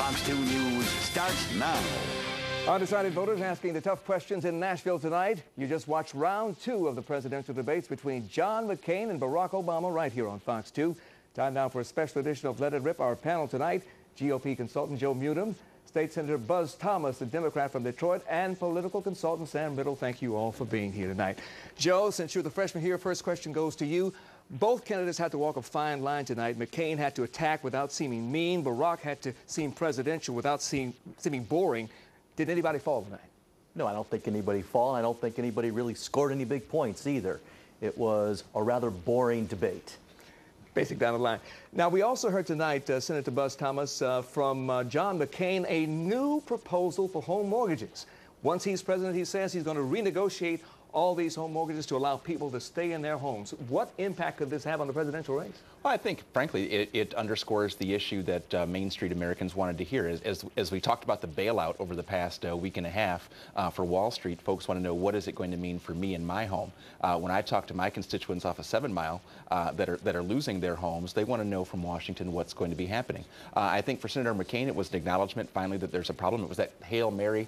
Fox 2 News starts now. Undecided voters asking the tough questions in Nashville tonight. You just watched round 2 of the presidential debates between John McCain and Barack Obama right here on Fox 2. Time now for a special edition of Let It Rip. Our panel tonight, GOP consultant Joe Mutum, State Senator Buzz Thomas, the Democrat from Detroit, and political consultant Sam Riddle. Thank you all for being here tonight. Joe, since you're the freshman here, first question goes to you. Both candidates had to walk a fine line tonight. McCain had to attack without seeming mean. Barack had to seem presidential without seeming boring. Did anybody fall tonight? No, I don't think anybody fall. I don't think anybody really scored any big points either. It was a rather boring debate. Basic down the line. Now, we also heard tonight, Senator Buzz Thomas, from John McCain, a new proposal for home mortgages. Once he's president, he says he's going to renegotiate all these home mortgages to allow people to stay in their homes. What impact could this have on the presidential race? Well, I think, frankly, it underscores the issue that Main Street Americans wanted to hear. As we talked about the bailout over the past week and a half for Wall Street, folks want to know, what is it going to mean for me and my home? When I talk to my constituents off of 7 Mile that are losing their homes, they want to know from Washington what's going to be happening. I think for Senator McCain, it was an acknowledgement finally that there's a problem. It was that Hail Mary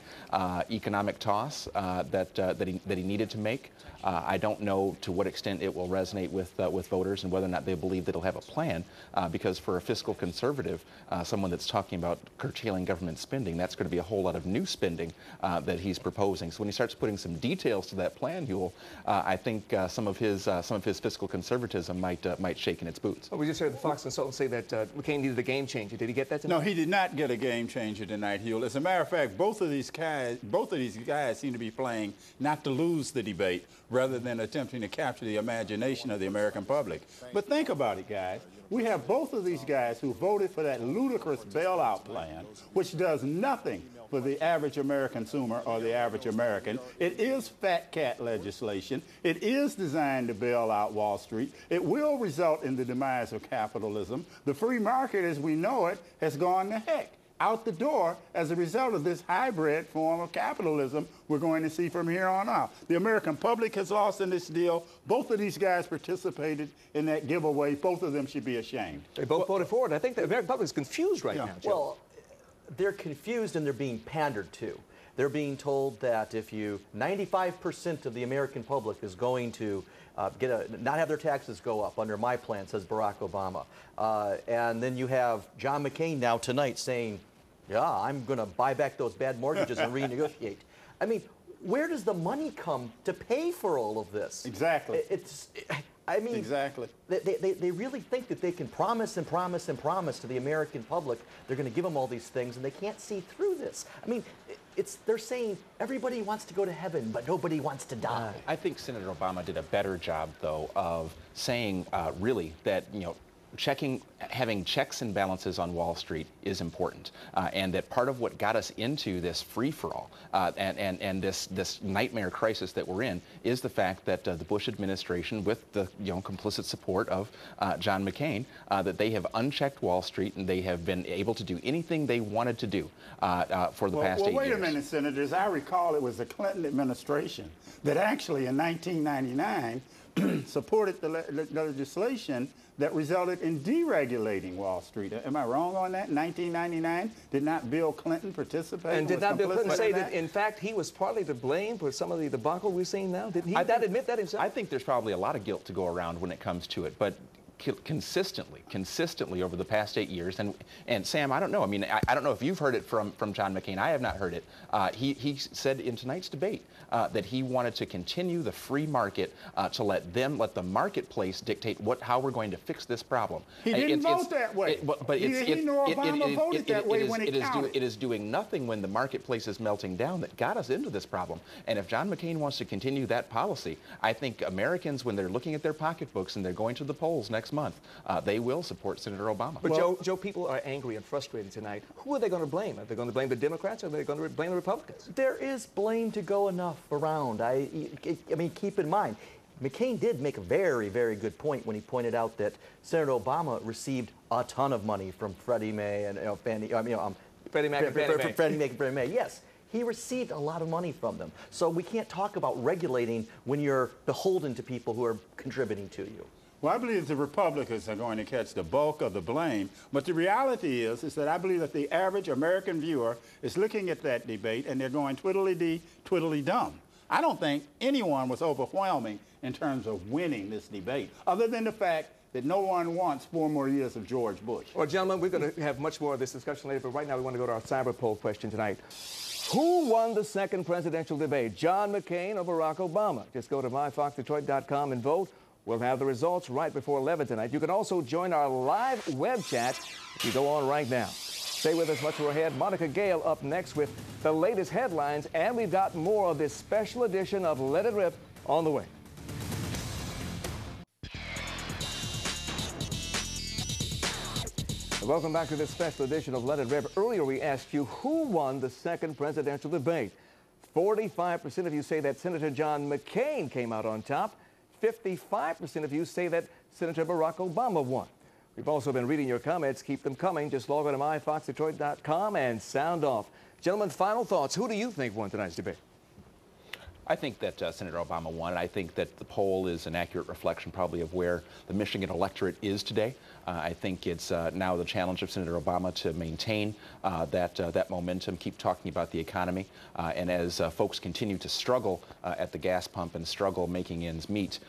economic toss that he needed to make. I don't know to what extent it will resonate with voters and whether or not they believe that he'll have a plan, because for a fiscal conservative, someone that's talking about curtailing government spending, that's going to be a whole lot of new spending that he's proposing. So when he starts putting some details to that plan, Huel, I think some of his fiscal conservatism might shake in its boots. Well, we just heard the Fox consultant say that McCain needed a game changer. Did he get that tonight? No, he did not get a game changer tonight, Huel. As a matter of fact, both of these guys seem to be playing not to lose the debate, rather than attempting to capture the imagination of the American public. But think about it, guys. We have both of these guys who voted for that ludicrous bailout plan, which does nothing for the average American consumer or the average American. It is fat cat legislation. It is designed to bail out Wall Street. It will result in the demise of capitalism. The free market as we know it has gone to heck, out the door, as a result of this hybrid form of capitalism we're going to see from here on out. The American public has lost in this deal. Both of these guys participated in that giveaway. Both of them should be ashamed. They both voted for it. I think the American public is confused right now, Joe. Well, they're confused and they're being pandered to. They're being told that if 95% of the American public is going to not have their taxes go up under my plan, says Barack Obama. And then you have John McCain now tonight saying, yeah, I'm going to buy back those bad mortgages and renegotiate. I mean, where does the money come to pay for all of this? Exactly. I mean, exactly. They really think that they can promise and promise and promise to the American public they're going to give them all these things, and they can't see through this. I mean, they're saying everybody wants to go to heaven, but nobody wants to die. I think Senator Obama did a better job, though, of saying really that, having checks and balances on Wall Street is important, and that part of what got us into this free-for-all and this nightmare crisis that we're in is the fact that the Bush administration, with the complicit support of John McCain, that they have unchecked Wall Street and they have been able to do anything they wanted to do for the past 8 years. Well, wait a minute, Senators. I recall it was the Clinton administration that actually in 1999 supported the legislation that resulted in deregulating Wall Street. Am I wrong on that? In 1999, did not Bill Clinton participate? And did not Bill Clinton say that, in fact, he was partly to blame for some of the debacle we're seeing now? Didn't he admit that himself? I think there's probably a lot of guilt to go around when it comes to it, but consistently over the past 8 years, and Sam, I don't know. I mean, I don't know if you've heard it from John McCain. I have not heard it. He said in tonight's debate that he wanted to continue the free market, to let the marketplace dictate how we're going to fix this problem. He didn't vote that way. Obama voted that way when it counted. It is doing nothing when the marketplace is melting down that got us into this problem. And if John McCain wants to continue that policy, I think Americans, when they're looking at their pocketbooks and they're going to the polls next month, they will support Senator Obama. But Joe, people are angry and frustrated tonight. Who are they going to blame? Are they going to blame the Democrats or are they going to blame the Republicans? There is blame to go enough around. I mean, keep in mind, McCain did make a very, very good point when he pointed out that Senator Obama received a ton of money from Freddie Mae and Freddie Mac and Fannie Mae. Freddie Mac and Fannie Mae. Yes. He received a lot of money from them. So we can't talk about regulating when you're beholden to people who are contributing to you. Well, I believe the Republicans are going to catch the bulk of the blame. But the reality is that I believe that the average American viewer is looking at that debate and they're going twiddly-dee, twiddly-dum. I don't think anyone was overwhelming in terms of winning this debate, other than the fact that no one wants 4 more years of George Bush. Well, gentlemen, we're going to have much more of this discussion later, but right now we want to go to our cyber poll question tonight. Who won the second presidential debate, John McCain or Barack Obama? Just go to myfoxdetroit.com and vote. We'll have the results right before 11 tonight. You can also join our live web chat if you go on right now. Stay with us much more ahead. Monica Gale up next with the latest headlines, and we've got more of this special edition of Let It Rip on the way. Welcome back to this special edition of Let It Rip. Earlier we asked you who won the second presidential debate. 45% of you say that Senator John McCain came out on top. 55% of you say that Senator Barack Obama won. We've also been reading your comments. Keep them coming. Just log on to myfoxdetroit.com and sound off. Gentlemen, final thoughts. Who do you think won tonight's debate? I think that Senator Obama won. I think that the poll is an accurate reflection probably of where the Michigan electorate is today. I think it's now the challenge of Senator Obama to maintain that momentum, keep talking about the economy, and as folks continue to struggle at the gas pump and struggle making ends meet,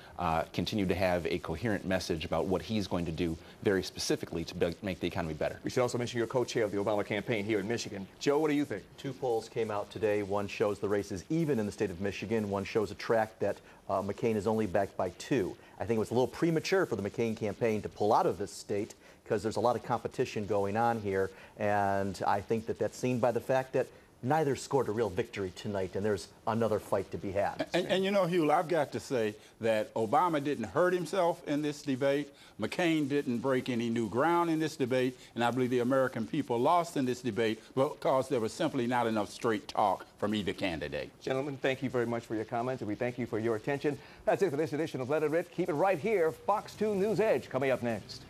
continue to have a coherent message about what he's going to do very specifically to make the economy better. We should also mention your co-chair of the Obama campaign here in Michigan. Joe, what do you think? 2 polls came out today. One shows the race is even in the state of Michigan. One shows a track that McCain is only backed by 2. I think it was a little premature for the McCain campaign to pull out of this state because there's a lot of competition going on here, and I think that that's seen by the fact that neither scored a real victory tonight, and there's another fight to be had. And you know, Hugh, I've got to say that Obama didn't hurt himself in this debate. McCain didn't break any new ground in this debate, and I believe the American people lost in this debate because there was simply not enough straight talk from either candidate. Gentlemen, thank you very much for your comments, and we thank you for your attention. That's it for this edition of Let It Rip. Keep it right here. Fox 2 News Edge coming up next.